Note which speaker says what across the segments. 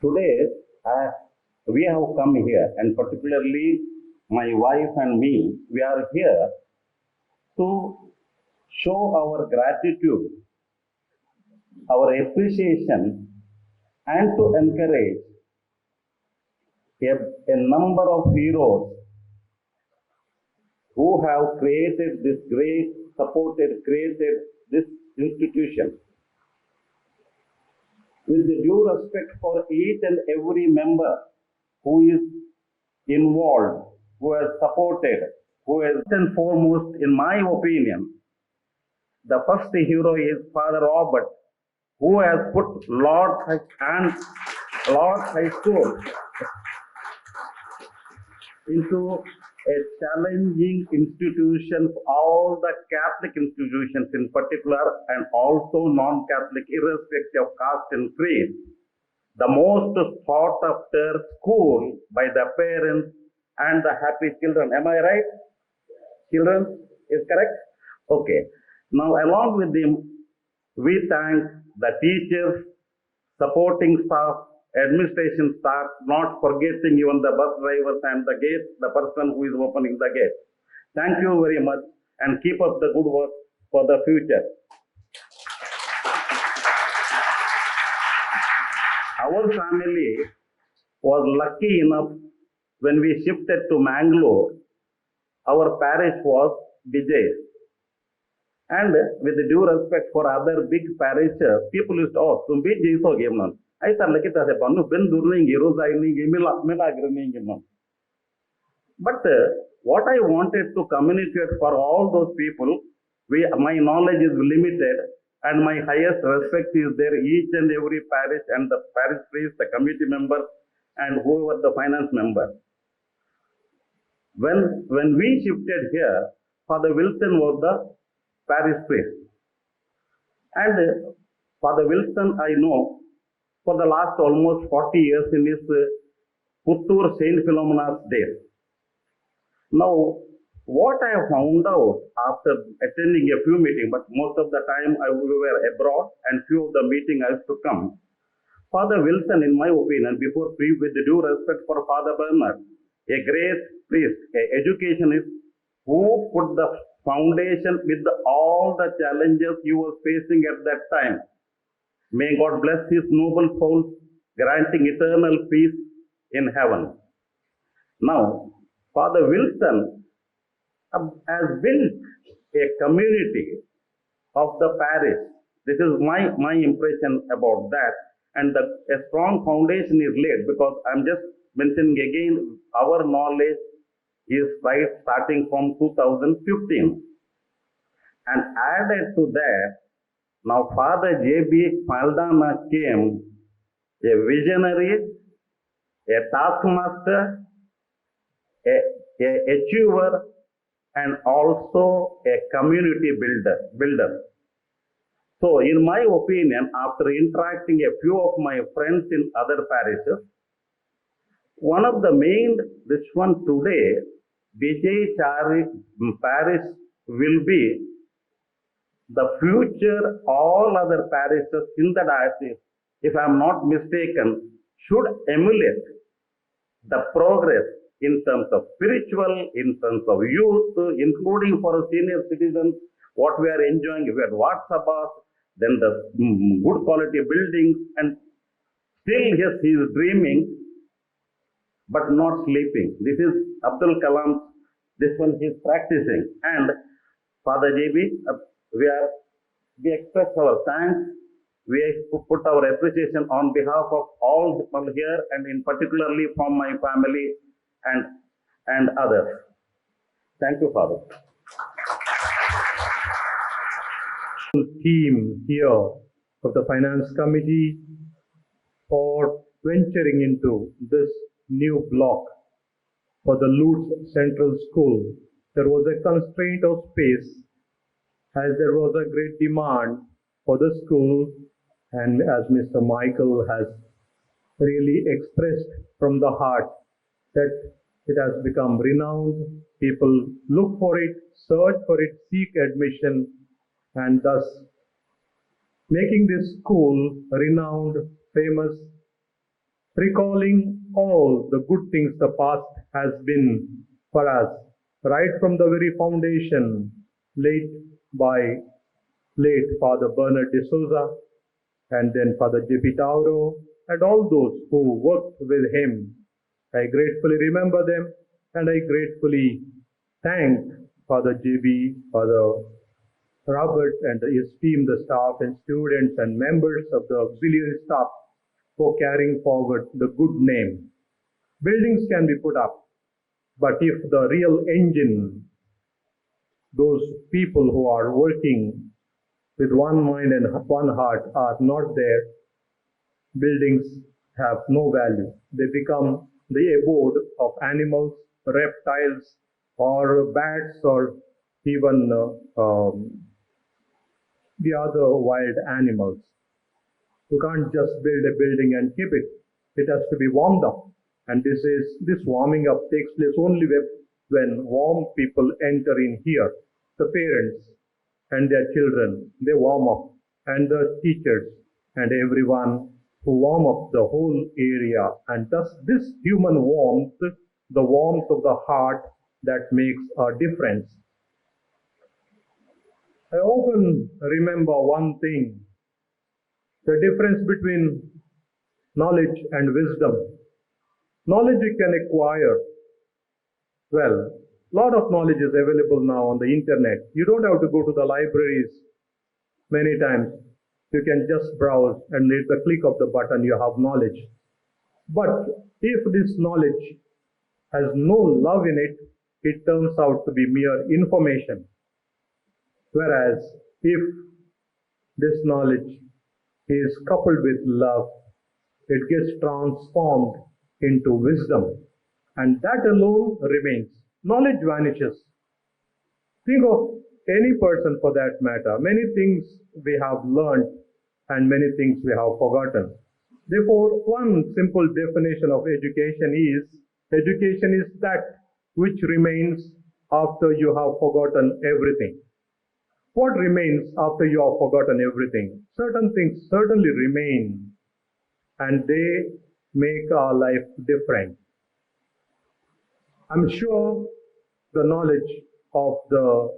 Speaker 1: Today, uh, we have come here, and particularly my wife and me, we are here to show our gratitude, our appreciation, and to encourage a, a number of heroes who have created this great, created this institution. With the due respect for each and every member who is involved, who has supported, who has and foremost, in my opinion, the first hero is Father Robert, who has put Lord High School into a challenging institution for all the Catholic institutions in particular and also non-Catholic irrespective of caste and creed. The most sought after school by the parents and the happy children. Am I right? Children is correct? Okay. Now along with them, we thank the teachers, supporting staff, administration staff, not forgetting even the bus drivers and the person who is opening the gate. Thank you very much and keep up the good work for the future. Our family was lucky enough when we shifted to Mangalore, our parish was Vijay. And with due respect for other big parishes, people used to ask, "Tum Vijay so game non?" I said, "Like it as a panu ben durning iruzaining milagrining." But what I wanted to communicate for all those people, my knowledge is limited and my highest respect is there each and every parish and the parish priest, the committee member and whoever the finance member. When we shifted here, Father Wilson was the parish priest. And Father Wilson, I know, for the last almost 40 years in his Puttur Saint Philomena's days. Now, what I found out after attending a few meetings, but most of the time we were abroad and few of the meetings I used to come, Father Wilson, in my opinion, with due respect for Father Bernard, a great priest, an educationist who put the foundation with all the challenges he was facing at that time. May God bless his noble soul, granting eternal peace in heaven. Now, Father Wilson has built a community of the parish. This is my impression about that. And a strong foundation is laid because I'm just mentioning again, our knowledge is right starting from 2015. And added to that, now Father J.B. Maldana came, a visionary, a taskmaster, a achiever, and also a community builder. So, in my opinion, after interacting a few of my friends in other parishes, one of the main, this one today, Vijay Chari parish will be the future, all other parishes in the diocese, if I am not mistaken, should emulate the progress in terms of spiritual, in terms of youth, including for senior citizens, what we are enjoying. We had WhatsApp, then the good quality buildings, and still, yes, he is dreaming, but not sleeping. This is Abdul Kalam, this one he is practicing. And Father JB, we express our thanks. We put our appreciation on behalf of all people here and in particularly from my family and others. Thank you, Father.
Speaker 2: Team here of the Finance Committee for venturing into this new block for the Lutz Central School. There was a constraint of space as there was a great demand for the school, and as Mr. Michael has really expressed from the heart that it has become renowned. People look for it, search for it, seek admission, and thus making this school renowned, famous, recalling all the good things the past has been for us, right from the very foundation laid by late Father Bernard de Souza, and then Father J.P. Tauro, and all those who worked with him. I gratefully remember them, and I gratefully thank Father J.B., Father Robert, and his team, the staff and students and members of the auxiliary staff for carrying forward the good name. Buildings can be put up, but if the real engine, those people who are working with one mind and one heart are not there, buildings have no value. They become the abode of animals, reptiles, or bats, or even the other wild animals. You can't just build a building and keep it. It has to be warmed up. And this warming up takes place only when warm people enter in here. The parents and their children, they warm up, and the teachers and everyone who warm up the whole area. And thus this human warmth, the warmth of the heart, that makes a difference. I often remember one thing, the difference between knowledge and wisdom. Knowledge you can acquire. Well, a lot of knowledge is available now on the internet. You don't have to go to the libraries many times. You can just browse, and with the click of the button you have knowledge. But if this knowledge has no love in it, it turns out to be mere information. Whereas if this knowledge is coupled with love, it gets transformed into wisdom, and that alone remains. Knowledge vanishes. Think of any person for that matter. Many things we have learned and many things we have forgotten. Therefore, one simple definition of education is that which remains after you have forgotten everything. What remains after you have forgotten everything? Certain things certainly remain, and they make our life different. I'm sure the knowledge of the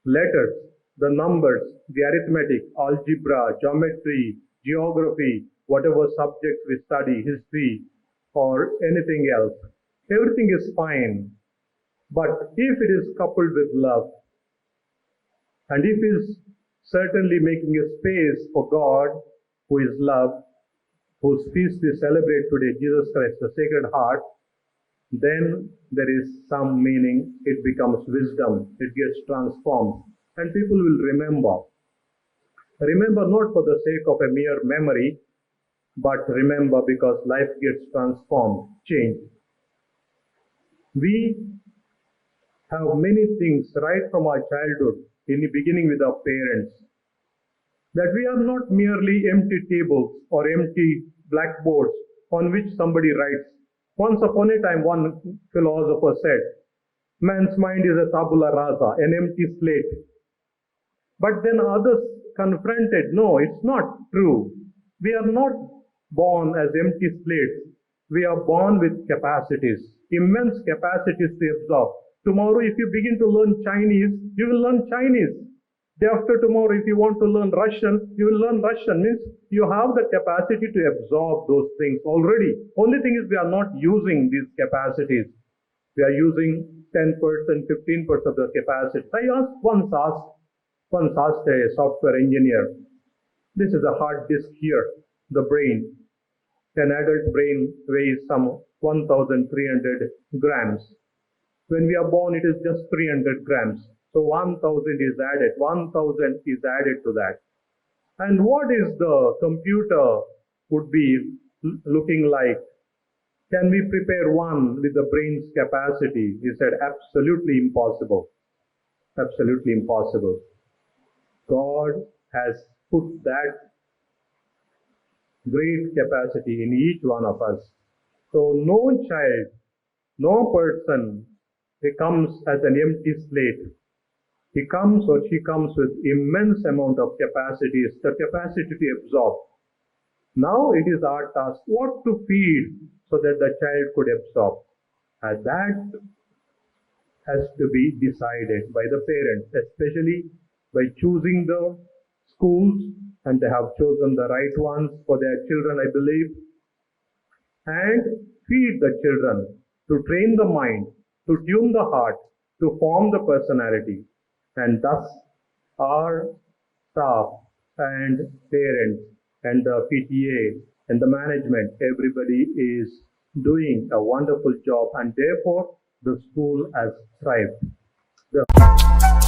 Speaker 2: letters, the numbers, the arithmetic, algebra, geometry, geography, whatever subjects we study, history, or anything else, everything is fine. But if it is coupled with love, and if it is certainly making a space for God, who is love, whose feast we celebrate today, Jesus Christ, the Sacred Heart, then there is some meaning. It becomes wisdom. It gets transformed. And people will remember. Remember not for the sake of a mere memory, but remember because life gets transformed, changed. We have many things right from our childhood, in the beginning with our parents, that we are not merely empty tables or empty blackboards on which somebody writes. Once upon a time, one philosopher said, man's mind is a tabula rasa, an empty slate. But then others confronted, no, it's not true. We are not born as empty slates. We are born with capacities, immense capacities to absorb. Tomorrow, if you begin to learn Chinese, you will learn Chinese. Day after tomorrow, if you want to learn Russian, you will learn Russian. Means you have the capacity to absorb those things already. Only thing is we are not using these capacities. We are using 10%, 15% of the capacity. I once asked a software engineer, this is a hard disk here, the brain. An adult brain weighs some 1,300 grams. When we are born, it is just 300 grams. So 1,000 is added. 1,000 is added to that. And what is the computer would be looking like? Can we prepare one with the brain's capacity? He said, absolutely impossible. Absolutely impossible. God has put that great capacity in each one of us. So no child, no person, he comes as an empty slate. He comes or she comes with immense amount of capacities, the capacity to absorb. Now it is our task what to feed so that the child could absorb. And that has to be decided by the parents, especially by choosing the schools, and they have chosen the right ones for their children, I believe, and feed the children to train the mind, to tune the heart, to form the personality. And thus, our staff and parents and the PTA and the management, everybody is doing a wonderful job, and therefore the school has thrived. The